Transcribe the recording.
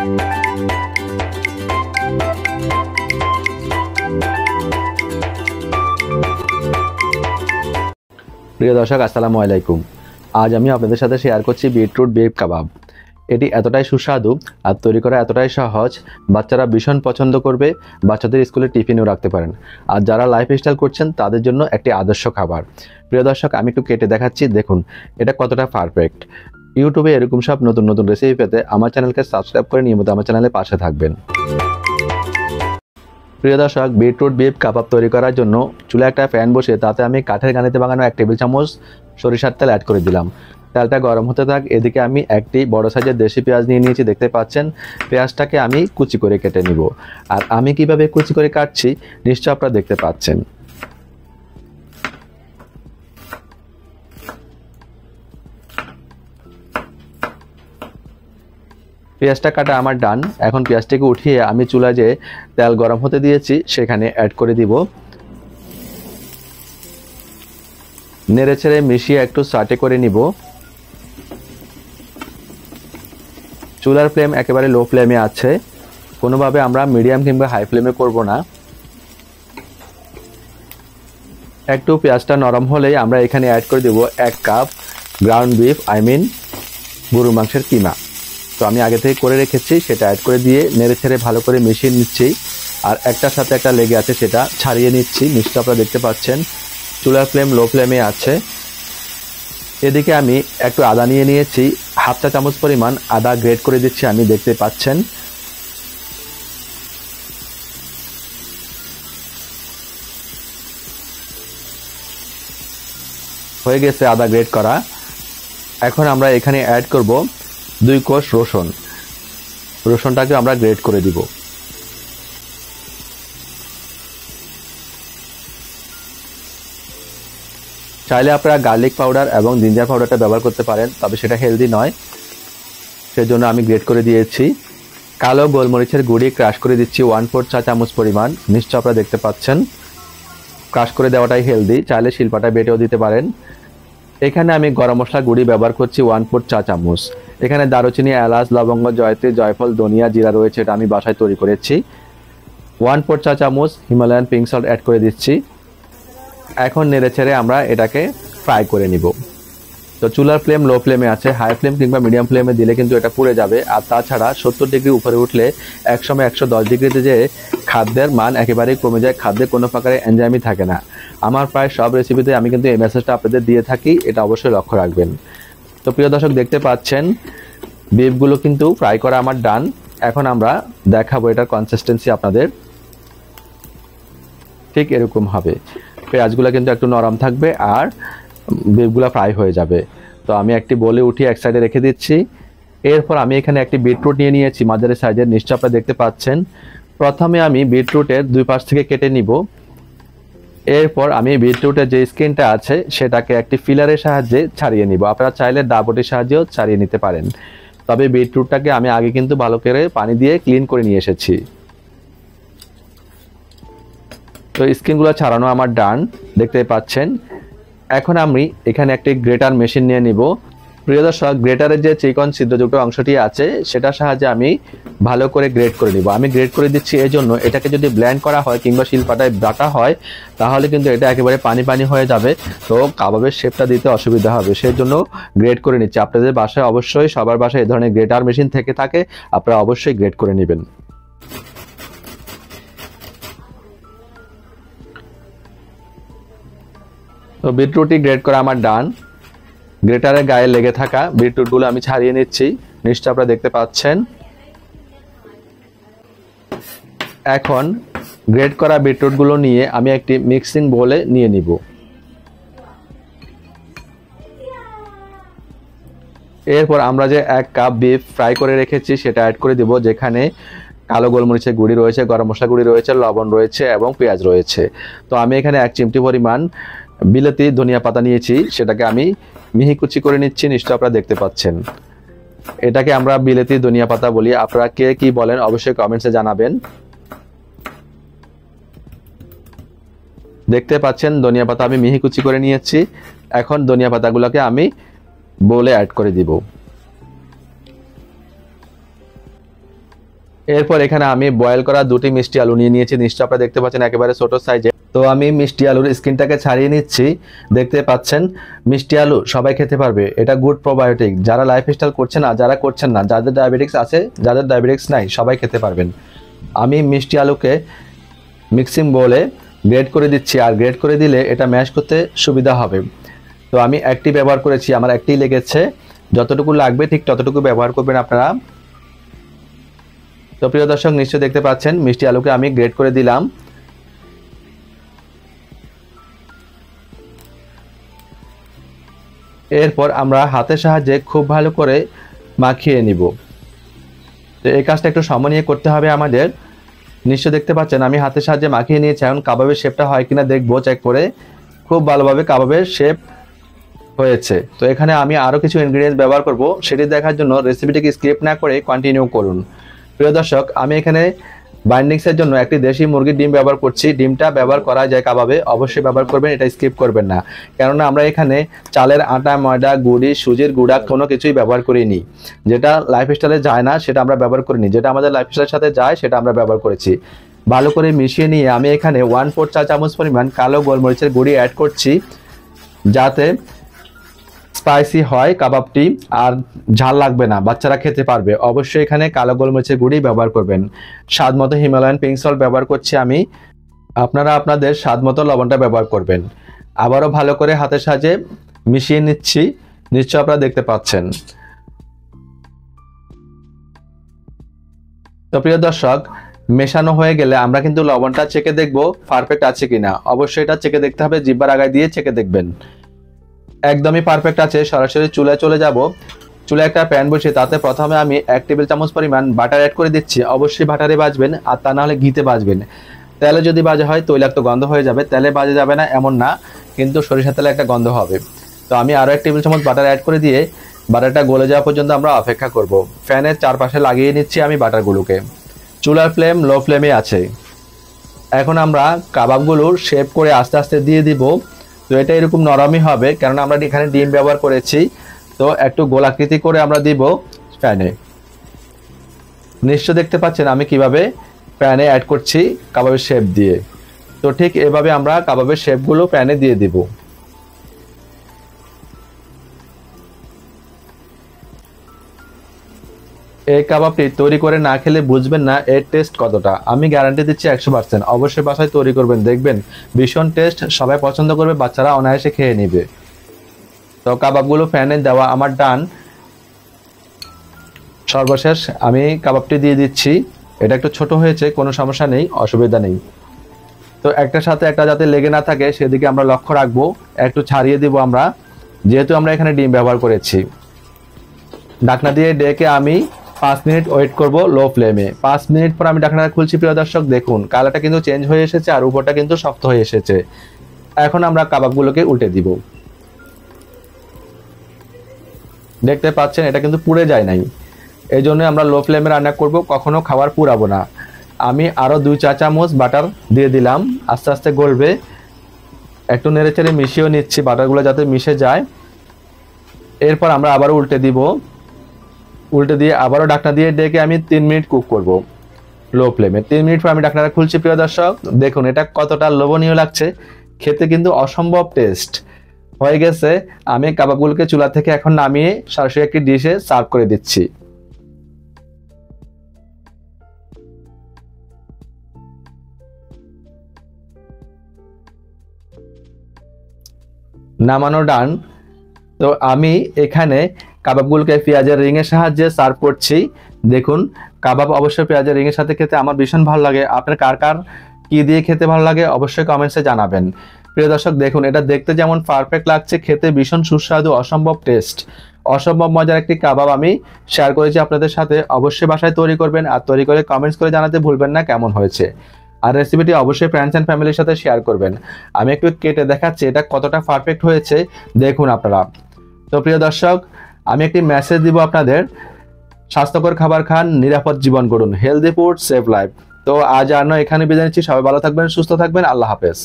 প্রিয় দর্শক, আসসালামু আলাইকুম। আজ আমি আপনাদের সাথে শেয়ার করছি বিটরুট বিফ কাবাব। এটি এতটাই সুস্বাদু আর তৈরি করা এতটাই সহজ, বাচ্চারা ভীষণ পছন্দ করবে। বাচ্চাদের স্কুলে টিফিনেও রাখতে পারেন। আর যারা লাইফস্টাইল করছেন তাদের জন্য একটি আদর্শ খাবার। প্রিয় দর্শক, আমি একটু কেটে দেখাচ্ছি, দেখুন এটা কতটা পারফেক্ট। ইউটিউবে এরকম সব নতুন নতুন রেসিপি পেতে আমার চ্যানেলকে সাবস্ক্রাইব করে নিয়মিত আমার চ্যানেলের পাশে থাকবেন। প্রিয় দর্শক, বিটরুট বিফ কাবাব তৈরি করার জন্য চুলায় একটা প্যান বসিয়ে তাতে আমি কাঠের গানিতে বানানো 1 টেবিল চামচ সরিষার তেল অ্যাড করে দিলাম। তেলটা গরম হতে থাক, এদিকে আমি একটি বড় সাইজের দেশি পেঁয়াজ নিয়ে নিয়েছি, দেখতে পাচ্ছেন। পেঁয়াজটাকে আমি কুচি করে কেটে নিব। আর আমি কিভাবে কুচি করে কাটছি নিশ্চয় আপনারা দেখতে পাচ্ছেন। পেঁয়াজটা কাটা আমার ডান। এখন পেঁয়াজটাকে উঠিয়ে আমি চুলায় যে তেল গরম হতে দিয়েছি সেখানে অ্যাড করে দিব। নেড়ে ছেড়ে মিশিয়ে একটু সাটে করে নিব। চুলার ফ্লেম একেবারে লো ফ্লেমে আছে, কোনোভাবে আমরা মিডিয়াম কিংবা হাই ফ্লেমে করব না। একটু পেঁয়াজটা নরম হলেই আমরা এখানে অ্যাড করে দেব 1 কাপ গ্রাউন্ড বিফ, গরুর মাংসের কিমা। তো আমি আগে থেকে করে রেখেছি, সেটা অ্যাড করে দিয়ে নেড়ে ছেড়ে ভালো করে মিশিয়ে নিচ্ছি। আর একটার সাথে একটা লেগে আছে সেটা ছাড়িয়ে নিচ্ছি। নিশ্চয় আপনারা দেখতে পাচ্ছেন চুলার ফ্লেম লো ফ্লেমে আছে। এদিকে আমি একটু আদা নিয়ে নিয়েছি, 1/2 চা চামচ পরিমাণ আদা গ্রেট করে দিচ্ছি, আমি দেখতে পাচ্ছেন। হয়ে গেছে আদা গ্রেট করা। এখন আমরা এখানে অ্যাড করব 2 কোষ রসুন। রসুনটাকে আমরা গ্রেট করে দিব। চাইলে আপনারা গার্লিক পাউডার এবং জিঞ্জার পাউডারটা ব্যবহার করতে পারেন, তবে সেটা হেলদি নয়, সেজন্য আমি গ্রেট করে দিয়েছি। কালো গোলমরিচের গুঁড়ি ক্রাশ করে দিচ্ছি 1/4 চা চামচ পরিমাণ। নিশ্চয় আপনারা দেখতে পাচ্ছেন। ক্রাশ করে দেওয়াটাই হেলদি, চাইলে শিলপাটায় বেটেও দিতে পারেন। এখানে আমি গরম মশলা গুঁড়ি ব্যবহার করছি 1/4 চা চামচ। এখানে দারুচিনি, এলাচ, লবঙ্গ, জয়ত্রী, জয়ফল, ধনিয়া, জিরা রয়েছে, এটা আমি বাসায় তৈরি করেছি। 1/4 চা চামচ হিমালয়ান পিঙ্ক সল্ট অ্যাড করে দিচ্ছি। এখন নেড়ে ছেড়ে আমরা এটাকে ফ্রাই করে নিব। তো চুলার ফ্লেম লো ফ্লেমে আছে, হাই ফ্লেম কিংবা মিডিয়াম ফ্লেমে দিলে কিন্তু এটা পুড়ে যাবে। আর তাছাড়া 70 ডিগ্রি উপরে উঠলে একসময় 110 ডিগ্রিতে যে খাদ্যের মান একেবারেই কমে যায়, খাদ্যে কোনো প্রকারের এনজাইমই থাকে না। আমার প্রায় সব রেসিপিতে আমি কিন্তু এই মেসেজটা আপনাদের দিয়ে থাকি, এটা অবশ্যই লক্ষ্য রাখবেন। তো প্রিয় দর্শক, দেখতে পাচ্ছেন বিফগুলো কিন্তু ফ্রাই করা আমার ডান। এখন আমরা দেখাবো এটার কনসিস্টেন্সি আপনাদের। ঠিক এরকম হবে। পেঁয়াজগুলো কিন্তু একটু নরম থাকবে আর বিফগুলো ফ্রাই হয়ে যাবে। তো আমি একটি বলে উঠিয়ে এক সাইডে রেখে দিচ্ছি। এরপর আমি এখানে একটি বিটরুট নিয়ে নিয়েছি মাঝারি সাইজের, নিশ্চয় আপনারা দেখতে পাচ্ছেন। প্রথমে আমি বিটরুটের 2 পাশ থেকে কেটে নিব। এরপর আমি বিটরুটের যে স্কিনটা আছে সেটাকে একটি ফিলারের সাহায্যে ছাড়িয়ে নিব। আপনারা চাইলে দাবটির সাহায্যেও ছাড়িয়ে নিতে পারেন। তবে বিটরুটটাকে আমি আগে কিন্তু ভালো করে পানি দিয়ে ক্লিন করে নিয়ে এসেছি। তো স্কিনগুলো ছাড়ানো আমার ডান, দেখতে পাচ্ছেন। এখন আমি এখানে একটি গ্রেটার মেশিন নিয়ে নিব। প্রিয় দর্শক, গ্রেটারের যে চিকন ছিদ্রযুক্ত অংশটি আছে সেটার সাহায্যে আমি ভালো করে গ্রেট করে নিব। আমি গ্রেট করে দিচ্ছি এজন্য, এটাকে যদি ব্লেন্ড করা হয় কিংবা শিলপাটায় বাটা হয় তাহলে কিন্তু এটা একেবারে পানি পানি হয়ে যাবে। তো কাবাবের শেপটা দিতে অসুবিধা হবে, সেই জন্য গ্রেট করে নিচ্ছি। আপনাদের বাসায় অবশ্যই, সবার বাসায় এই ধরনের গ্রেটার মেশিন থেকে থাকে, আপনারা অবশ্যই গ্রেট করে নেবেন। তো বিটরুটটি গ্রেট করা আমার ডান। গ্রেটারের গায়ে লেগে থাকা বিটরুটগুলো আমি ছাড়িয়ে নিচ্ছি, নিশ্চয় আপনারা দেখতে পাচ্ছেন। এখন গ্রেট করা বিটরুটগুলো নিয়ে আমি একটি মিক্সিং বোলে নিয়ে নিব। এরপর আমরা যে 1 কাপ বিফ ফ্রাই করে রেখেছি সেটা অ্যাড করে দিব, যেখানে কালো গোলমরিচের গুঁড়ি রয়েছে, গরম মশলা গুঁড়ি রয়েছে, লবণ রয়েছে এবং পেঁয়াজ রয়েছে। তো আমি এখানে 1 চিমটি পরিমাণ বিলাতি ধনিয়া পাতা নিয়েছি, সেটাকে আমি মিহি কুচি করে নিচ্ছি, নিশ্চয় আপনারা দেখতে পাচ্ছেন। এটাকে আমরা বিলাতি ধনিয়া পাতা বলি, আপনারা কে কি বলেন অবশ্যই কমেন্টসে জানাবেন। দেখতে পাচ্ছেন ধনিয়া পাতা আমি মিহি কুচি করে নিয়েছি। এখন ধনিয়া পাতাগুলোকে আমি বোলে অ্যাড করে দিব। এরপর এখানে আমি বয়েল করা 2টি মিষ্টি আলু নিয়ে নিয়েছি, নিশ্চয়ই আপনারা দেখতে পাচ্ছেন একেবারে ছোট সাইজে। তো আমি মিষ্টি আলুর স্কিনটাকে ছাড়িয়ে নিচ্ছি। দেখতে পাচ্ছেন মিষ্টি আলু সবাই খেতে পারবে, এটা গুড প্রোবায়োটিক। যারা লাইফস্টাইল করছে না, যারা করছেন না, যাদের ডায়াবেটিক্স আছে, যাদের ডায়াবেটিক্স নাই, সবাই খেতে পারবেন। আমি মিষ্টি আলুকে মিক্সিং বোলে গ্রেড করে দিচ্ছি, আর গ্রেড করে দিলে এটা ম্যাশ করতে সুবিধা হবে। তো আমি একটি ব্যবহার করেছি, আমার একটি লেগেছে, যতটুকু লাগবে ঠিক ততটুকু ব্যবহার করবেন আপনারা। তো প্রিয় দর্শক, নিশ্চয়ই দেখতে পাচ্ছেন মিষ্টি আলুকে আমি গ্রেড করে দিলাম। এরপর আমরা হাতের সাহায্যে খুব ভালো করে মাখিয়ে নিব। তো এই কাজটা একটু সময় নিয়ে করতে হবে আমাদের। নিশ্চয় দেখতে পাচ্ছেন আমি হাতের সাহায্যে মাখিয়ে নিয়েছি। এখন কাবাবের শেপটা হয় কিনা দেখবো চেক করে। খুব ভালোভাবে কাবাবের শেপ হয়েছে। তো এখানে আমি আরও কিছু ইনগ্রিডিয়েন্টস ব্যবহার করব, সেটি দেখার জন্য রেসিপিটিকে স্কিপ না করে কন্টিনিউ করুন। প্রিয় দর্শক, আমি এখানে বাইন্ডিংসের জন্য একটি দেশি মুরগির ডিম ব্যবহার করছি। ডিমটা ব্যবহার করা যায় কাবাবে, অবশ্যই ব্যবহার করবেন, এটা স্কিপ করবেন না। কেননা আমরা এখানে চালের আটা, ময়দা, গুড়ি, সুজির গুঁড়া কোনো কিছুই ব্যবহার করিনি। যেটা লাইফস্টাইলে যায় না সেটা আমরা ব্যবহার করিনি, যেটা আমাদের লাইফস্টাইলের সাথে যায় সেটা আমরা ব্যবহার করেছি। ভালো করে মিশিয়ে নিয়ে আমি এখানে 1/4 চা চামচ পরিমাণ কালো গোলমরিচের গুঁড়ি অ্যাড করছি, যাতে স্পাইসি হয় কাবাবটি, আর ঝাল লাগবে না, বাচ্চারা খেতে পারবে। অবশ্যই এখানে কালো গোলমরিচের গুঁড়ি ব্যবহার করবেন। স্বাদ মতো হিমালয়ান পিঙ্ক সল্ট ব্যবহার করছি আমি, আপনারা আপনাদের স্বাদ মতো লবণটা ব্যবহার করবেন। আবারও ভালো করে হাতের সাহায্যে মিশিয়ে নিচ্ছি, নিশ্চয় আপনারা দেখতে পাচ্ছেন। তো প্রিয় দর্শক, মেশানো হয়ে গেলে আমরা কিন্তু লবণটা চেকে দেখব পারফেক্ট আছে কিনা। অবশ্যই এটা চেকে দেখতে হবে, জিহ্বার আগায় দিয়ে চেকে দেখবেন। একদমই পারফেক্ট আছে, সরাসরি চুলায় চলে যাব। চুলায় একটা প্যান বসিয়ে তাতে প্রথমে আমি 1 টেবিল চামচ পরিমাণ বাটার অ্যাড করে দিচ্ছি। অবশ্যই বাটারে ভাজবেন, আর তা না হলে ঘিতে ভাজবেন। তেলে যদি ভাজা হয় তৈলাক্ত গন্ধ হয়ে যাবে, তেলে ভাজা যাবে না এমন না, কিন্তু সরিষার তেলে একটা গন্ধ হবে। তো আমি আরও 1 টেবিল চামচ বাটার অ্যাড করে দিয়ে বাটারটা গলে যাওয়া পর্যন্ত আমরা অপেক্ষা করব। ফ্যানের চারপাশে লাগিয়ে নিচ্ছি আমি বাটারগুলোকে। চুলার ফ্লেম লো ফ্লেমে আছে। এখন আমরা কাবাবগুলোর শেপ করে আস্তে আস্তে দিয়ে দিব। তো এটা এরকম নরমই হবে, কেননা আমরা এখানে ডিম ব্যবহার করেছি। তো একটু গোলাকৃতি করে আমরা দিব প্যানে। নিশ্চয় দেখতে পাচ্ছেন আমি কিভাবে প্যানে অ্যাড করছি কাবাবের শেপ দিয়ে। তো ঠিক এভাবে আমরা কাবাবের শেপগুলো প্যানে দিয়ে দিব। এই কাবাবটি তৈরি করে না খেলে বুঝবেন না এর টেস্ট কতটা। আমি গ্যারান্টি দিচ্ছি 100%। অবশ্যই বাসায় তৈরি করবেন, দেখবেন ভীষণ টেস্ট, সবাই পছন্দ করবে, বাচ্চারা অনায়াসে খেয়ে নেবে। তো কাবাবগুলো প্যানে দেওয়া আমার ডান। সর্বশেষ আমি কাবাবটি দিয়ে দিচ্ছি। এটা একটু ছোট হয়েছে, কোনো সমস্যা নেই, অসুবিধা নেই। তো একটার সাথে একটা যাতে লেগে না থাকে সেদিকে আমরা লক্ষ্য রাখবো। একটু ছাড়িয়ে দিব আমরা, যেহেতু আমরা এখানে ডিম ব্যবহার করেছি। ঢাকনা দিয়ে ডেকে আমি 5 মিনিট ওয়েট করব লো ফ্লেমে। 5 মিনিট পর আমি ঢাকনাটা খুলছি। প্রিয় দর্শক, দেখুন কালারটা কিন্তু চেঞ্জ হয়ে এসেছে, আর উপরটা কিন্তু শক্ত হয়ে এসেছে। এখন আমরা কাবাবগুলোকে উল্টে দিব। দেখতে পাচ্ছেন এটা কিন্তু পুড়ে যায় নাই, এই জন্য আমরা লো ফ্লেমে রান্না করব, কখনো খাবার পুড়াবো না। আমি আরও 2 চা চামচ বাটার দিয়ে দিলাম, আস্তে আস্তে গলবে। একটু নেড়েচেড়ে মিশিয়েও নিচ্ছি বাটারগুলো যাতে মিশে যায়। এরপর আমরা আবারও উল্টে দিব। উল্টে দিয়ে আবারও ঢাকনা দিয়ে ডেকে আমি 3 মিনিট কুক করব লো ফ্লেমে। 3 মিনিট পর আমি ঢাকনাটা খুলছি। প্রিয় দর্শক, দেখুন এটা কতটা লোভনীয় লাগছে, খেতে কিন্তু অসম্ভব টেস্ট হয়ে গেছে। আমি কাবাবগুলোকে চুলা থেকে এখন নামিয়ে সরাসরি একটি ডিশে সার্ভ করে দিচ্ছি। নামানো ডান। তো আমি এখানে কাবাবগুলোকে পেঁয়াজের রিংয়ের সাহায্যে সার্ভ করছি। দেখুন কাবাব অবশ্যই পেঁয়াজের রিংয়ের সাথে খেতে আমার ভীষণ ভালো লাগে। আপনার কার কার কি দিয়ে খেতে ভালো লাগে অবশ্যই কমেন্টসে জানাবেন। প্রিয় দর্শক, দেখুন এটা দেখতে যেমন পারফেক্ট লাগছে, খেতে ভীষণ সুস্বাদু, অসম্ভব টেস্ট, অসম্ভব মজার একটি কাবাব আমি শেয়ার করেছি আপনাদের সাথে। অবশ্যই বাসায় তৈরি করবেন, আর তৈরি করে কমেন্টস করে জানাতে ভুলবেন না কেমন হয়েছে। আর রেসিপিটি অবশ্যই ফ্রেন্ডস অ্যান্ড ফ্যামিলির সাথে শেয়ার করবেন। আমি একটু কেটে দেখাচ্ছি এটা কতটা পারফেক্ট হয়েছে, দেখুন আপনারা। তো প্রিয় দর্শক, আমি একটি মেসেজ দিব আপনাদের, স্বাস্থ্যকর খাবার খান, নিরাপদ জীবন গড়ুন, হেলদি ফুড সেভ লাইফ। তো আজ আর নয়, এখানে বিদায় নিচ্ছি। সবাই ভালো থাকবেন, সুস্থ থাকবেন, আল্লাহ হাফেজ।